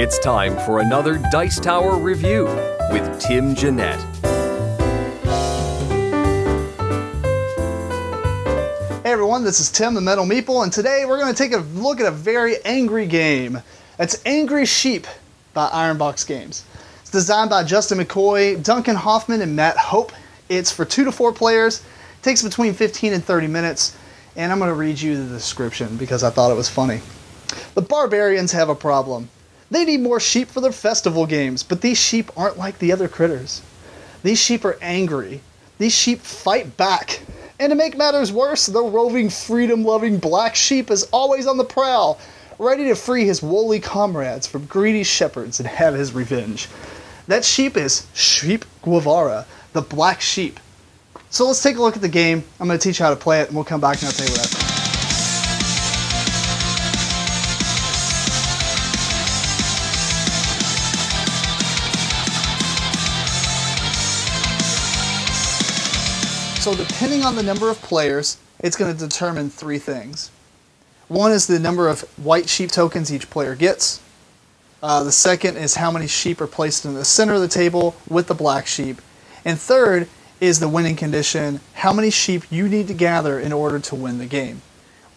It's time for another Dice Tower review with Tim Jennette. Hey everyone, this is Tim the Metal Meeple, and today we're going to take a look at a very angry game. It's Angry Sheep by Ironbox Games. It's designed by Justin McCoy, Duncan Hoffman, and Matt Hope. It's for 2 to 4 players. It takes between 15 and 30 minutes, and I'm going to read you the description because I thought it was funny. The barbarians have a problem. They need more sheep for their festival games, but these sheep aren't like the other critters. These sheep are angry. These sheep fight back. And to make matters worse, the roving, freedom-loving black sheep is always on the prowl, ready to free his woolly comrades from greedy shepherds and have his revenge. That sheep is Sheep Guevara, the black sheep. So let's take a look at the game. I'm going to teach you how to play it, and we'll come back and I'll tell you what I think. So depending on the number of players, it's going to determine 3 things. One is the number of white sheep tokens each player gets. The second is how many sheep are placed in the center of the table with the black sheep. And third is the winning condition, how many sheep you need to gather in order to win the game.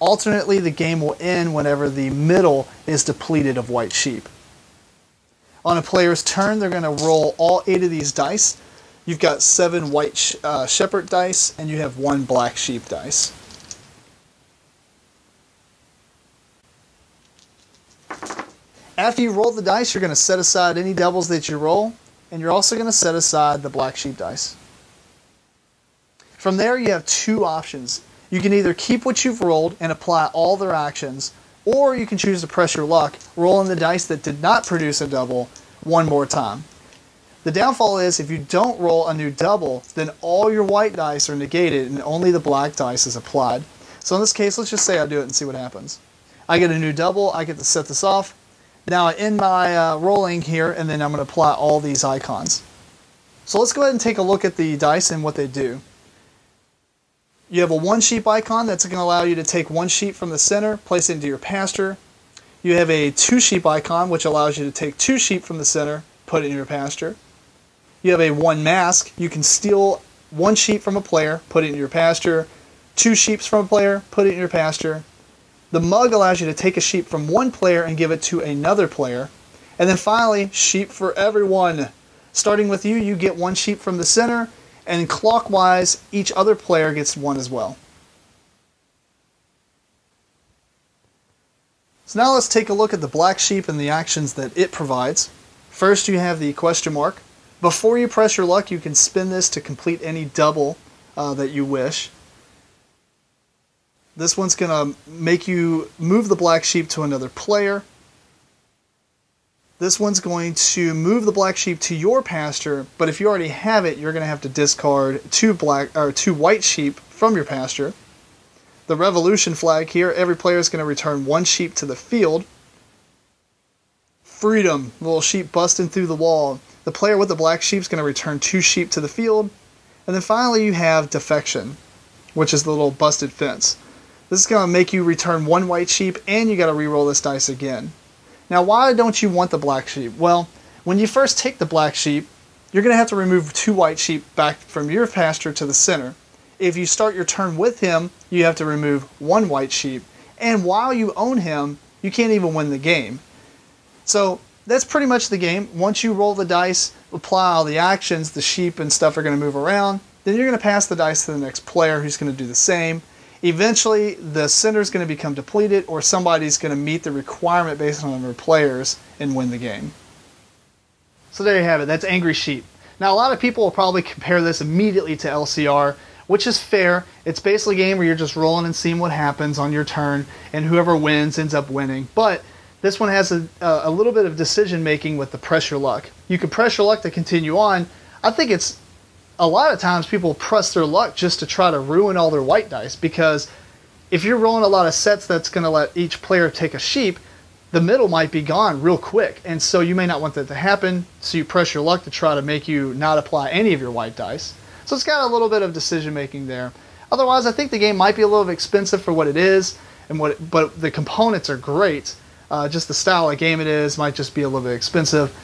Alternately, the game will end whenever the middle is depleted of white sheep. On a player's turn, they're going to roll all 8 of these dice. You've got 7 white shepherd dice, and you have 1 black sheep dice. After you roll the dice, you're going to set aside any doubles that you roll, and you're also going to set aside the black sheep dice. From there, you have 2 options. You can either keep what you've rolled and apply all their actions, or you can choose to press your luck, rolling the dice that did not produce a double 1 more time. The downfall is if you don't roll a new double, then all your white dice are negated and only the black dice is applied. So in this case, let's just say I do it and see what happens. I get a new double, I get to set this off. Now I end my rolling here, and then I'm going to apply all these icons. So let's go ahead and take a look at the dice and what they do. You have a 1 sheep icon that's going to allow you to take 1 sheep from the center, place it into your pasture. You have a 2 sheep icon which allows you to take 2 sheep from the center, put it in your pasture. You have a 1 mask. You can steal 1 sheep from a player, put it in your pasture. 2 sheep from a player, put it in your pasture. The mug allows you to take a sheep from 1 player and give it to another player. And then finally, sheep for everyone. Starting with you, you get 1 sheep from the center, and clockwise, each other player gets 1 as well. So now let's take a look at the black sheep and the actions that it provides. First, you have the question mark. Before you press your luck, you can spin this to complete any double that you wish. This one's going to make you move the black sheep to another player. This one's going to move the black sheep to your pasture, but if you already have it, you're going to have to discard 2 white sheep from your pasture. The revolution flag here, every player is going to return 1 sheep to the field. Freedom, little sheep busting through the wall. The player with the black sheep is going to return 2 sheep to the field. And then finally you have Defection, which is the little busted fence. This is going to make you return 1 white sheep, and you got to re-roll this dice again. Now, why don't you want the black sheep? Well, when you first take the black sheep, you're going to have to remove 2 white sheep back from your pasture to the center. If you start your turn with him, you have to remove 1 white sheep. And while you own him, you can't even win the game. So that's pretty much the game. Once you roll the dice, apply all the actions, the sheep and stuff are going to move around. Then you're going to pass the dice to the next player who's going to do the same. Eventually, the center is going to become depleted, or somebody's going to meet the requirement based on the number of players and win the game. So there you have it. That's Angry Sheep. Now, a lot of people will probably compare this immediately to LCR, which is fair. It's basically a game where you're just rolling and seeing what happens on your turn, and whoever wins ends up winning. But this one has a little bit of decision making with the press your luck. You can press your luck to continue on. I think it's a lot of times people press their luck just to try to ruin all their white dice, because if you're rolling a lot of sets that's going to let each player take a sheep, the middle might be gone real quick, and so you may not want that to happen, so you press your luck to try to make you not apply any of your white dice. So it's got a little bit of decision making there. Otherwise, I think the game might be a little expensive for what it is, but the components are great. just the style of game it is might just be a little bit expensive.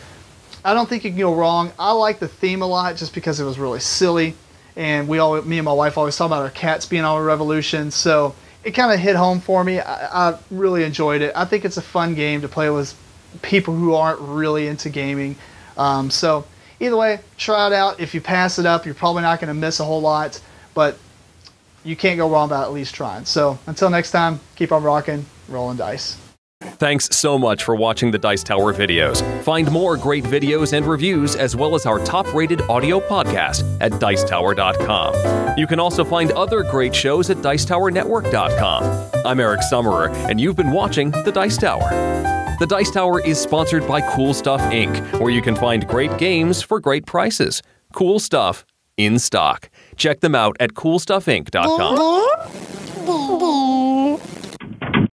I don't think you can go wrong. I like the theme a lot just because it was really silly, and me and my wife always talk about our cats being on a revolution, so it kind of hit home for me. I really enjoyed it. I think it's a fun game to play with people who aren't really into gaming. So either way, try it out. If you pass it up, you're probably not going to miss a whole lot, but you can't go wrong about at least trying. So until next time, keep on rocking, rolling dice. Thanks so much for watching the Dice Tower videos. Find more great videos and reviews, as well as our top-rated audio podcast at Dicetower.com. You can also find other great shows at DicetowerNetwork.com. I'm Eric Summerer, and you've been watching The Dice Tower. The Dice Tower is sponsored by Cool Stuff Inc., where you can find great games for great prices. Cool stuff in stock. Check them out at CoolStuffInc.com.